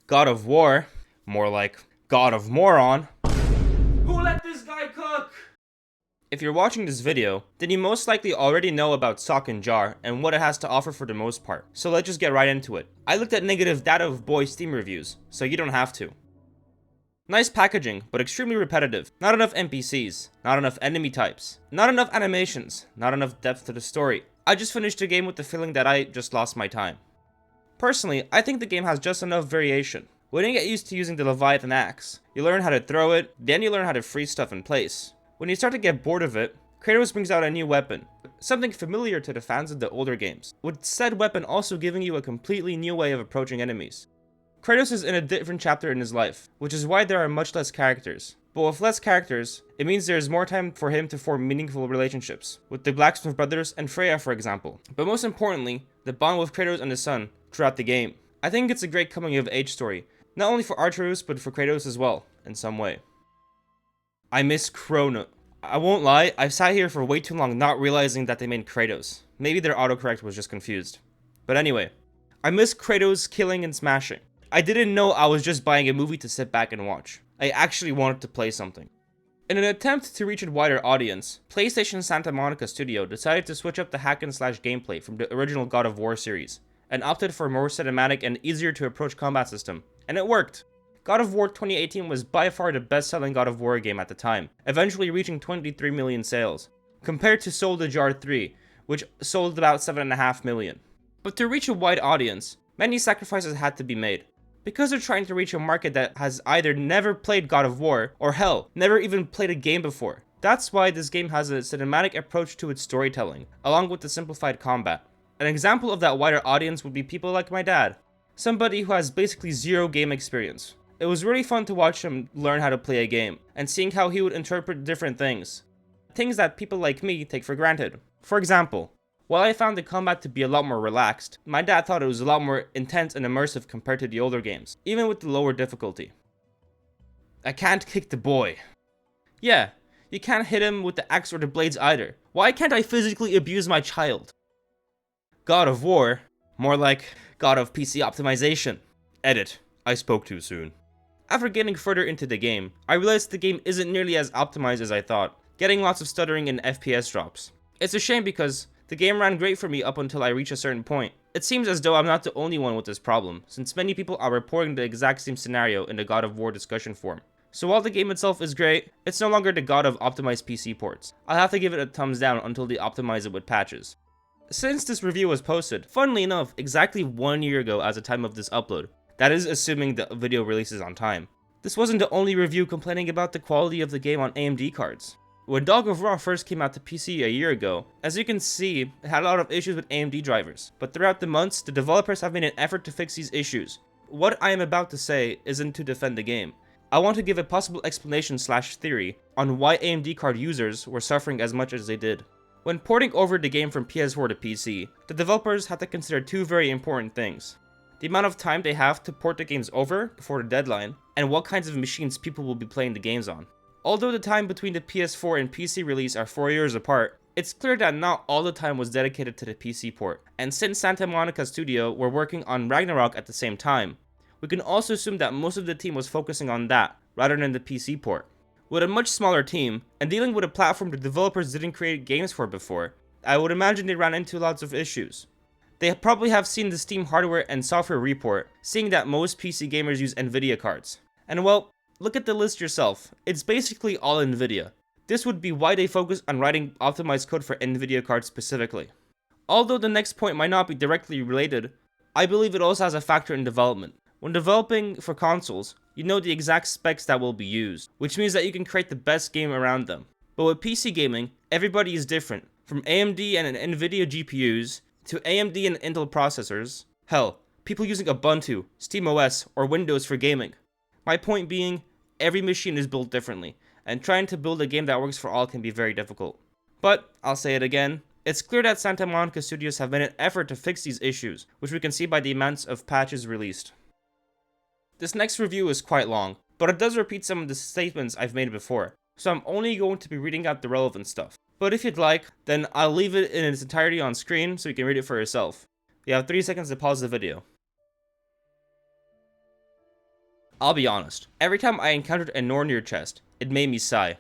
God of War, more like God of Moron. Who let this guy cook? If you're watching this video, then you most likely already know about Sock and Jar and what it has to offer for the most part, so let's just get right into it. I looked at negative data of boy Steam reviews, so you don't have to. Nice packaging, but extremely repetitive. Not enough NPCs, not enough enemy types, not enough animations, not enough depth to the story. I just finished the game with the feeling that I just lost my time. Personally, I think the game has just enough variation. When you get used to using the Leviathan axe, you learn how to throw it, then you learn how to freeze stuff in place. When you start to get bored of it, Kratos brings out a new weapon, something familiar to the fans of the older games, with said weapon also giving you a completely new way of approaching enemies. Kratos is in a different chapter in his life, which is why there are much less characters. But with less characters, it means there is more time for him to form meaningful relationships, with the Blacksmith brothers and Freya for example. But most importantly, the bond with Kratos and his son throughout the game. I think it's a great coming of age story, not only for Atreus but for Kratos as well, in some way. I miss Chrono. I won't lie, I've sat here for way too long not realizing that they meant Kratos. Maybe their autocorrect was just confused. But anyway, I miss Kratos killing and smashing. I didn't know I was just buying a movie to sit back and watch. I actually wanted to play something. In an attempt to reach a wider audience, PlayStation Santa Monica Studio decided to switch up the hack and slash gameplay from the original God of War series, and opted for a more cinematic and easier to approach combat system. And it worked! God of War 2018 was by far the best-selling God of War game at the time, eventually reaching 23 million sales, compared to Soul the Jar 3, which sold about 7.5 million. But to reach a wide audience, many sacrifices had to be made. Because they're trying to reach a market that has either never played God of War, or hell, never even played a game before. That's why this game has a cinematic approach to its storytelling, along with the simplified combat. An example of that wider audience would be people like my dad, somebody who has basically zero game experience. It was really fun to watch him learn how to play a game, and seeing how he would interpret different things that people like me take for granted. For example, while I found the combat to be a lot more relaxed, my dad thought it was a lot more intense and immersive compared to the older games, even with the lower difficulty. I can't kick the boy. Yeah, you can't hit him with the axe or the blades either. Why can't I physically abuse my child? God of War, more like God of PC optimization. Edit, I spoke too soon. After getting further into the game, I realized the game isn't nearly as optimized as I thought, getting lots of stuttering and FPS drops. It's a shame because the game ran great for me up until I reached a certain point. It seems as though I'm not the only one with this problem, since many people are reporting the exact same scenario in the God of War discussion forum. So while the game itself is great, it's no longer the god of optimized PC ports. I'll have to give it a thumbs down until they optimize it with patches. Since this review was posted, funnily enough, exactly 1 year ago as the time of this upload, that is assuming the video releases on time, this wasn't the only review complaining about the quality of the game on AMD cards. When Dog of War first came out to PC a year ago, as you can see, it had a lot of issues with AMD drivers, but throughout the months, the developers have made an effort to fix these issues. What I am about to say isn't to defend the game. I want to give a possible explanation slash theory on why AMD card users were suffering as much as they did. When porting over the game from PS4 to PC, the developers had to consider two very important things. The amount of time they have to port the games over before the deadline, and what kinds of machines people will be playing the games on. Although the time between the PS4 and PC release are 4 years apart, it's clear that not all the time was dedicated to the PC port, and since Santa Monica Studio were working on Ragnarok at the same time, we can also assume that most of the team was focusing on that, rather than the PC port. With a much smaller team, and dealing with a platform the developers didn't create games for before, I would imagine they ran into lots of issues. They probably have seen the Steam hardware and software report, seeing that most PC gamers use Nvidia cards. And well, look at the list yourself, it's basically all Nvidia. This would be why they focus on writing optimized code for Nvidia cards specifically. Although the next point might not be directly related, I believe it also has a factor in development. When developing for consoles, you know the exact specs that will be used, which means that you can create the best game around them. But with PC gaming, everybody is different, from AMD and Nvidia GPUs, to AMD and Intel processors, hell, people using Ubuntu, SteamOS, or Windows for gaming. My point being, every machine is built differently, and trying to build a game that works for all can be very difficult. But, I'll say it again, it's clear that Santa Monica Studios have made an effort to fix these issues, which we can see by the amounts of patches released. This next review is quite long, but it does repeat some of the statements I've made before, so I'm only going to be reading out the relevant stuff. But if you'd like, then I'll leave it in its entirety on screen so you can read it for yourself. You have 3 seconds to pause the video. I'll be honest, every time I encountered a Nornir chest, it made me sigh.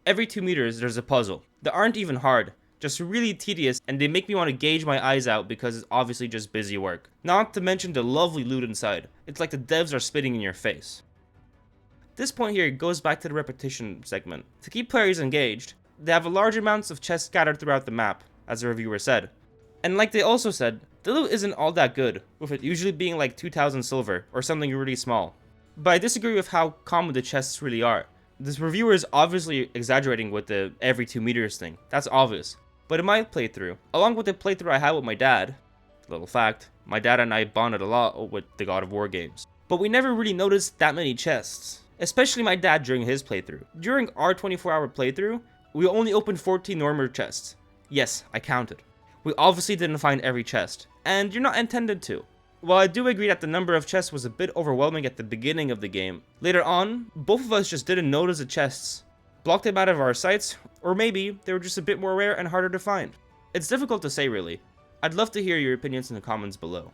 Every 2 meters there's a puzzle. They aren't even hard, just really tedious, and they make me want to gauge my eyes out because it's obviously just busy work. Not to mention the lovely loot inside. It's like the devs are spitting in your face. This point here goes back to the repetition segment. To keep players engaged, they have large amounts of chests scattered throughout the map, as the reviewer said. And like they also said, the loot isn't all that good, with it usually being like 2,000 silver, or something really small. But I disagree with how common the chests really are. This reviewer is obviously exaggerating with the every 2 meters thing, that's obvious. But in my playthrough, along with the playthrough I had with my dad, little fact, my dad and I bonded a lot with the God of War games. But we never really noticed that many chests, especially my dad during his playthrough. During our 24-hour playthrough, we only opened 14 Nornir chests. Yes, I counted. We obviously didn't find every chest, and you're not intended to. While I do agree that the number of chests was a bit overwhelming at the beginning of the game, later on, both of us just didn't notice the chests, blocked them out of our sights, or maybe they were just a bit more rare and harder to find. It's difficult to say really. I'd love to hear your opinions in the comments below.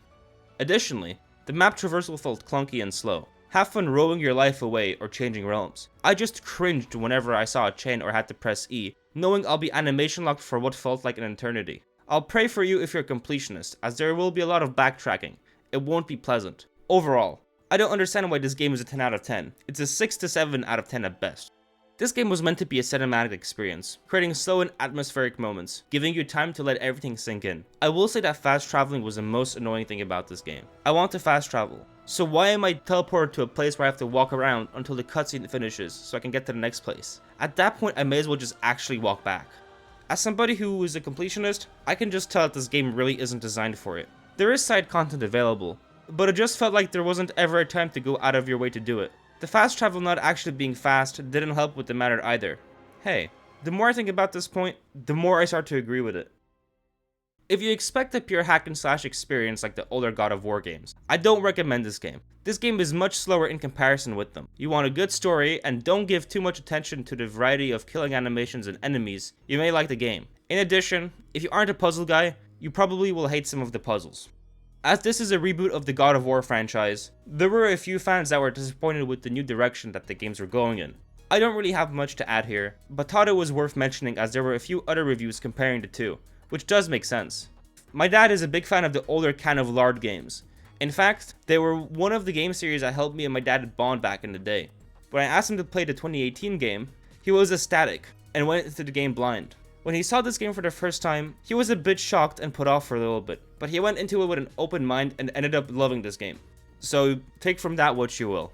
Additionally, the map traversal felt clunky and slow. Have fun rowing your life away or changing realms. I just cringed whenever I saw a chain or had to press E, knowing I'll be animation locked for what felt like an eternity. I'll pray for you if you're a completionist, as there will be a lot of backtracking. It won't be pleasant. Overall, I don't understand why this game is a 10 out of 10. It's a 6 to 7 out of 10 at best. This game was meant to be a cinematic experience, creating slow and atmospheric moments, giving you time to let everything sink in. I will say that fast traveling was the most annoying thing about this game. I want to fast travel, so why am I teleported to a place where I have to walk around until the cutscene finishes so I can get to the next place? At that point, I may as well just actually walk back. As somebody who is a completionist, I can just tell that this game really isn't designed for it. There is side content available, but it just felt like there wasn't ever a time to go out of your way to do it. The fast travel not actually being fast didn't help with the matter either. Hey, the more I think about this point, the more I start to agree with it. If you expect a pure hack and slash experience like the older God of War games, I don't recommend this game. This game is much slower in comparison with them. You want a good story and don't give too much attention to the variety of killing animations and enemies, you may like the game. In addition, if you aren't a puzzle guy, you probably will hate some of the puzzles. As this is a reboot of the God of War franchise, there were a few fans that were disappointed with the new direction that the games were going in. I don't really have much to add here, but thought it was worth mentioning as there were a few other reviews comparing the two, which does make sense. My dad is a big fan of the older Can of Lard games. In fact, they were one of the game series that helped me and my dad bond back in the day. When I asked him to play the 2018 game, he was ecstatic and went into the game blind. When he saw this game for the first time, he was a bit shocked and put off for a little bit, but he went into it with an open mind and ended up loving this game. So take from that what you will.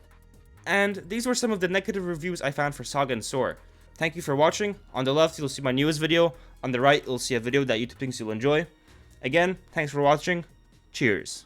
And these were some of the negative reviews I found for Saga and Soar. Thank you for watching. On the left you'll see my newest video, on the right you'll see a video that YouTube thinks you'll enjoy. Again, thanks for watching. Cheers.